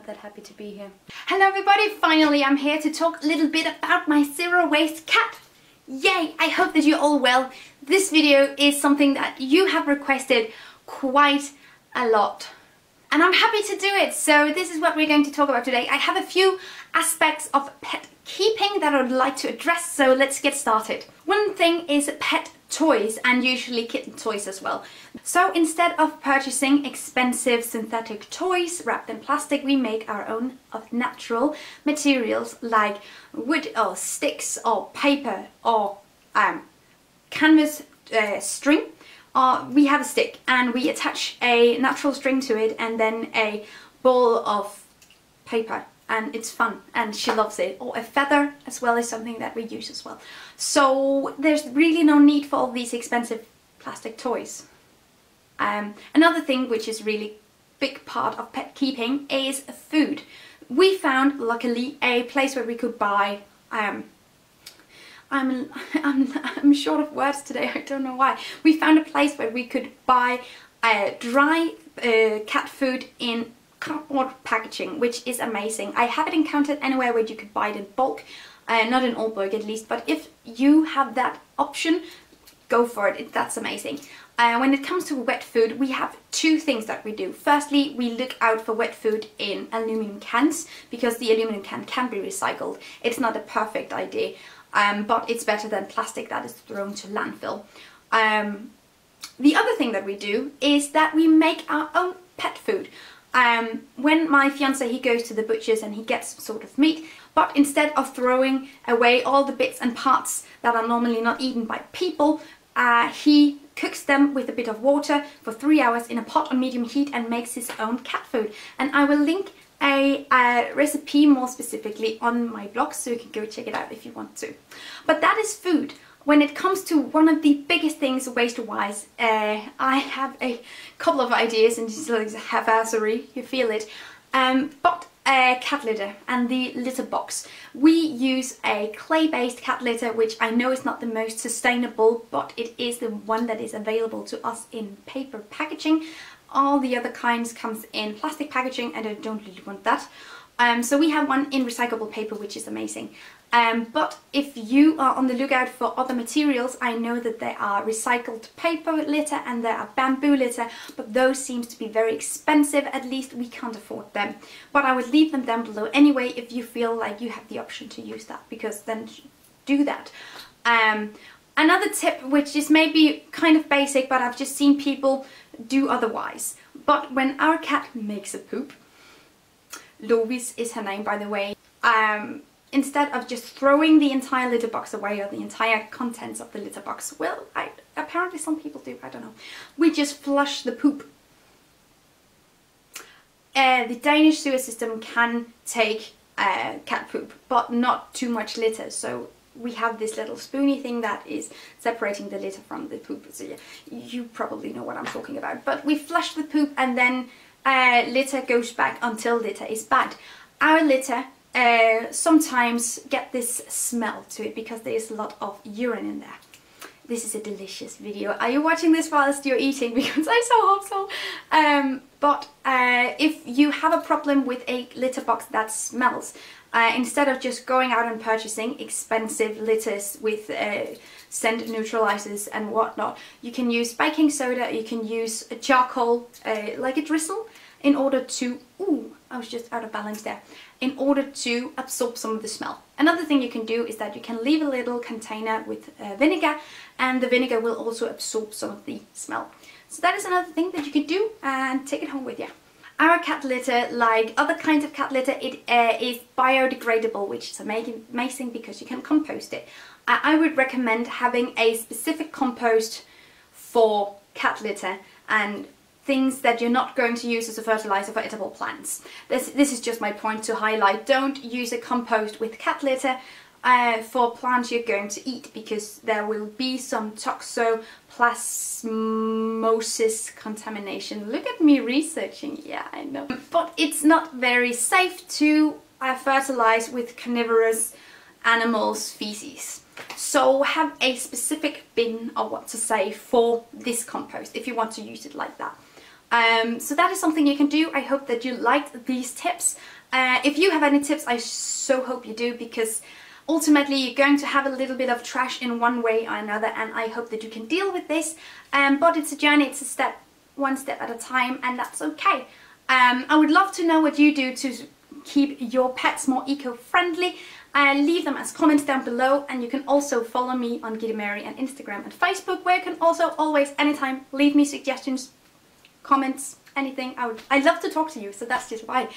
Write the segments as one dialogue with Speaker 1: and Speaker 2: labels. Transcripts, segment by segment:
Speaker 1: not that happy to be here. Hello everybody, finally I'm here to talk a little bit about my zero waste cat. Yay! I hope that you're all well. This video is something that you have requested quite a lot. And I'm happy to do it, so this is what we're going to talk about today. I have a few aspects of pet keeping that I would like to address, so let's get started. One thing is pet toys, and usually kitten toys as well. So instead of purchasing expensive synthetic toys wrapped in plastic, we make our own of natural materials like wood or sticks or paper or canvas string. We have a stick and we attach a natural string to it and then a ball of paper, and it's fun and she loves it. Or a feather as well is something that we use as well. So there's really no need for all these expensive plastic toys. Another thing which is really big part of pet keeping is food. We found luckily a place where we could buy I'm short of words today, I don't know why. We found a place where we could buy dry cat food in cardboard packaging, which is amazing. I haven't encountered anywhere where you could buy it in bulk, not in Aalborg at least, but if you have that option, go for it. That's amazing. When it comes to wet food, we have two things that we do. Firstly, we look out for wet food in aluminum cans, because the aluminum can be recycled. It's not a perfect idea, but it's better than plastic that is thrown to landfill. The other thing that we do is that we make our own pet food. When my fiance, he goes to the butcher's and he gets some sort of meat, but instead of throwing away all the bits and parts that are normally not eaten by people, he cooks them with a bit of water for 3 hours in a pot on medium heat and makes his own cat food. And I will link a recipe more specifically on my blog, so you can go check it out if you want to. But that is food. When it comes to one of the biggest things waste-wise, I have a couple of ideas, and it's like haphazardly, you feel it. But cat litter and the litter box. We use a clay-based cat litter, which I know is not the most sustainable, but it is the one that is available to us in paper packaging. All the other kinds comes in plastic packaging, and I don't really want that. So we have one in recyclable paper, which is amazing. But if you are on the lookout for other materials, I know that there are recycled paper litter and there are bamboo litter, but those seems to be very expensive. At least we can't afford them. But I would leave them down below anyway if you feel like you have the option to use that, because then do that. Another tip, which is maybe kind of basic, but I've just seen people do otherwise. But when our cat makes a poop, Lovis is her name, by the way, instead of just throwing the entire litter box away, or the entire contents of the litter box, well, apparently some people do, I don't know, we just flush the poop. The Danish sewer system can take cat poop, but not too much litter, so we have this little spoony thing that is separating the litter from the poop. So yeah, you probably know what I'm talking about. But we flush the poop and then litter goes back until litter is bad. Our litter sometimes get this smell to it because there is a lot of urine in there. This is a delicious video. Are you watching this whilst you're eating? Because I so hope so. But if you have a problem with a litter box that smells, instead of just going out and purchasing expensive litters with scent neutralizers and whatnot, you can use baking soda, you can use a charcoal, like a drizzle, in order to, ooh, I was just out of balance there, in order to absorb some of the smell. Another thing you can do is that you can leave a little container with vinegar, and the vinegar will also absorb some of the smell. So that is another thing that you can do and take it home with you. Our cat litter, like other kinds of cat litter, it is biodegradable, which is amazing because you can compost it. I would recommend having a specific compost for cat litter and things that you're not going to use as a fertilizer for edible plants. This is just my point to highlight. Don't use a compost with cat litter for plants you're going to eat, because there will be some toxoplasmosis contamination. Look at me researching, yeah, I know. But it's not very safe to fertilize with carnivorous animals' feces. So have a specific bin, or what to say, for this compost if you want to use it like that. So that is something you can do. I hope that you liked these tips. If you have any tips, I so hope you do, because ultimately you're going to have a little bit of trash in one way or another, and I hope that you can deal with this. But it's a journey, it's a step, one step at a time, and that's okay. I would love to know what you do to keep your pets more eco-friendly. Leave them as comments down below, and you can also follow me on Gitte Mary on Instagram and Facebook, where you can also always, anytime, leave me suggestions, comments, anything. I love to talk to you, so that's just why.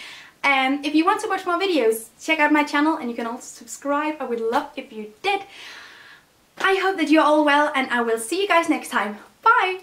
Speaker 1: If you want to watch more videos, check out my channel, and you can also subscribe. I would love if you did. I hope that you're all well, and I will see you guys next time. Bye!